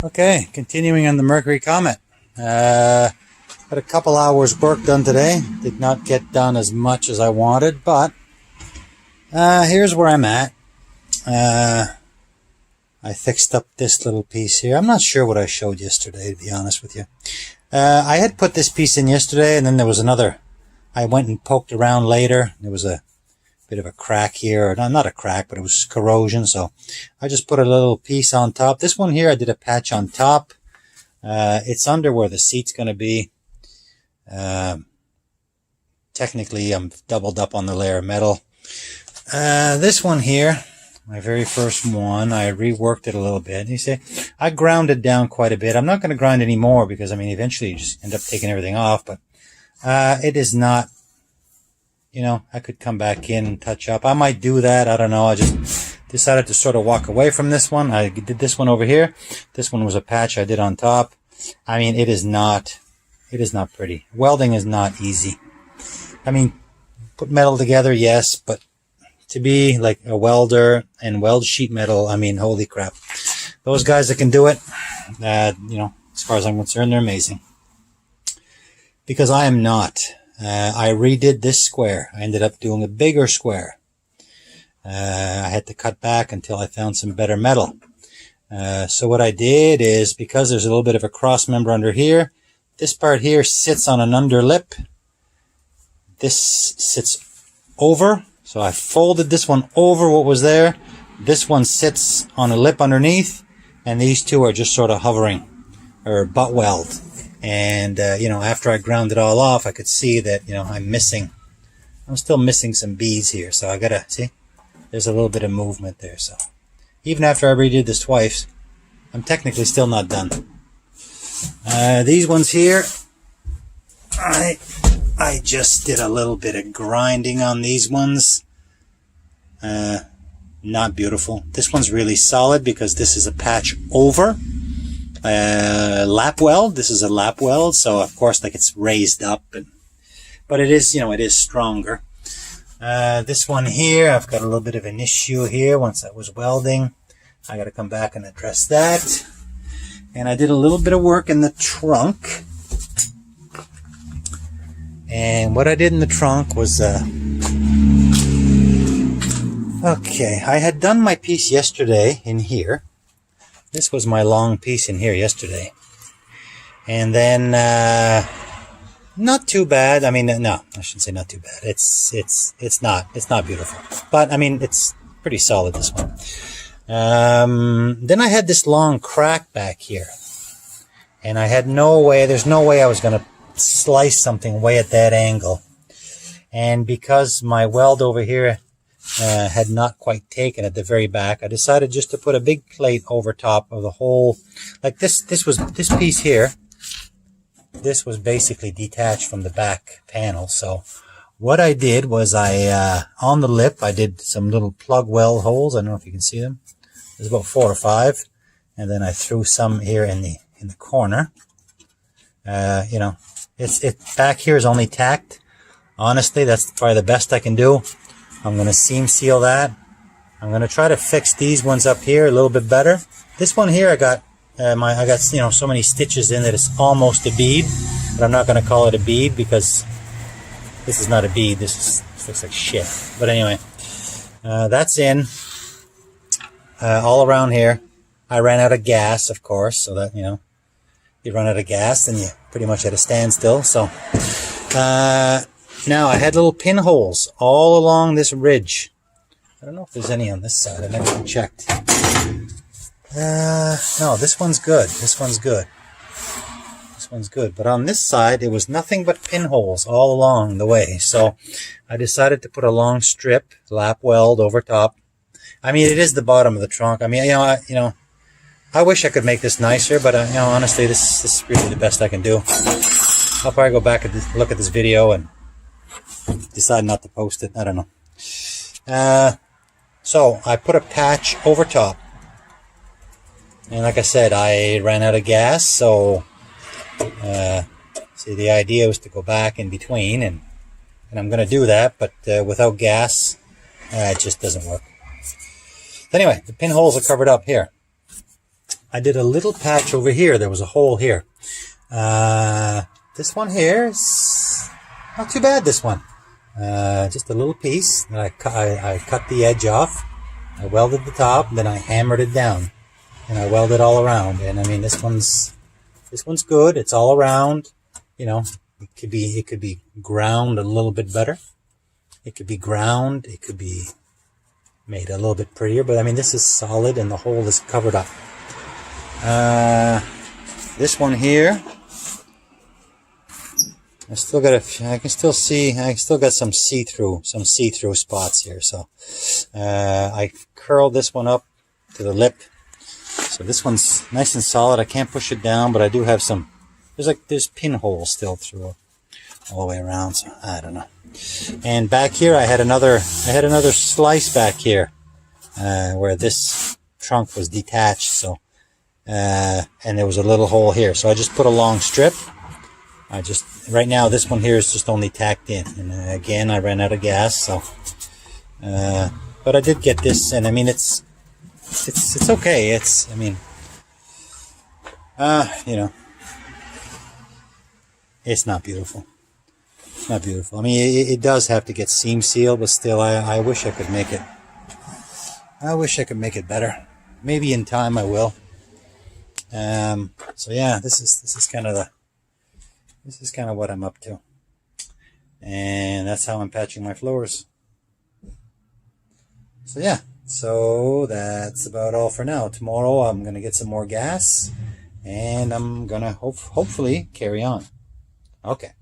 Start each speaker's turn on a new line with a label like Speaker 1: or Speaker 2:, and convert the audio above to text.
Speaker 1: Okay, continuing on the Mercury Comet. Had a couple hours work done today. Did not get done as much as I wanted, but here's where I'm at. I fixed up this little piece here. I'm not sure what I showed yesterday, to be honest with you. I had put this piece in yesterday, and then there was another. I went and poked around later. There was a bit of a crack here, or not a crack, but it was corrosion, so I just put a little piece on top. This one here, I did a patch on top. It's under where the seat's going to be. Technically, I'm doubled up on the layer of metal. This one here, my very first one, I reworked it a little bit. You see, I ground it down quite a bit. I'm not going to grind any more because, I mean, eventually you just end up taking everything off, but it is not, you know, I could come back in and touch up. I might do that. I don't know. I just decided to sort of walk away from this one. I did this one over here. This one was a patch I did on top. I mean, it is not pretty. Welding is not easy. I mean, put metal together, yes, but to be like a welder and weld sheet metal, I mean, holy crap. Those guys that can do it, you know, as far as I'm concerned, they're amazing. Because I am not. I redid this square. I ended up doing a bigger square. I had to cut back until I found some better metal. So what I did is, because there's a little bit of a cross member under here, this part here sits on an under lip. This sits over. So I folded this one over what was there. This one sits on a lip underneath. And these two are just sort of hovering, or butt weld. And, you know, after I ground it all off, I could see that, you know, I'm still missing some beads here. So I gotta, see, there's a little bit of movement there. So even after I redid this twice, I'm technically still not done. These ones here, I just did a little bit of grinding on these ones. Not beautiful. This one's really solid because this is a patch over. Lap weld. This is a lap weld, so of course, like, it's raised up, but it is, you know, it is stronger. This one here, I've got a little bit of an issue here. Once I was welding, I got to come back and address that. And I did a little bit of work in the trunk. And what I did in the trunk was, okay, I had done my piece yesterday in here. This was my long piece in here yesterday. And then, not too bad. I mean, no, I shouldn't say not too bad. It's not beautiful. But, I mean, it's pretty solid, this one. Then I had this long crack back here. And I had there's no way I was going to slice something way at that angle. And because my weld over here had not quite taken at the very back, I decided just to put a big plate over top of the whole, like this piece here. This was basically detached from the back panel. So what I did was on the lip, I did some little plug weld holes. I don't know if you can see them. There's about 4 or 5. And then I threw some here in the corner. You know, it's back here is only tacked. Honestly, that's probably the best I can do. I'm going to seam seal that. I'm going to try to fix these ones up here a little bit better. This one here, I got you know, so many stitches in that it's almost a bead, but I'm not going to call it a bead because this is not a bead. This looks like shit. But anyway, that's in all around here. I ran out of gas, of course, so that, you know, you run out of gas and you pretty much at a standstill. So now I had little pinholes all along this ridge. I don't know if there's any on this side. I never checked. No, this one's good. This one's good. This one's good. But on this side, it was nothing but pinholes all along the way. So I decided to put a long strip, lap weld over top. I mean, it is the bottom of the trunk. I mean, you know, I wish I could make this nicer, but you know, honestly, this is really the best I can do. I'll probably go back and look at this video and decide not to post it. I don't know. So I put a patch over top. And like I said, I ran out of gas, so see, the idea was to go back in between, and I'm going to do that, but without gas, it just doesn't work. Anyway, the pinholes are covered up here. I did a little patch over here. There was a hole here. This one here is not too bad, this one. Just a little piece that I cut the edge off. I welded the top, then I hammered it down. And I welded all around. And I mean, this one's good. It's all around. You know, it could be ground a little bit better. It could be ground. It could be made a little bit prettier. But I mean, this is solid and the hole is covered up. This one here, I still got I can still see, I still got some see-through spots here. So, I curled this one up to the lip. So this one's nice and solid. I can't push it down, but I do have some, there's pinholes still through all the way around. So I don't know. And back here, I had another slice back here, where this trunk was detached. So, and there was a little hole here. So I just put a long strip. Right now, this one here is just only tacked in. And again, I ran out of gas. So, but I did get this, and I mean, it's okay. I mean, you know, it's not beautiful. It's not beautiful. I mean, it does have to get seam sealed, but still, I wish I could make it. I wish I could make it better. Maybe in time I will. So yeah, this is kind of what I'm up to, and that's how I'm patching my floors. So yeah, so that's about all for now. Tomorrow I'm gonna get some more gas, and I'm gonna hopefully carry on. Okay.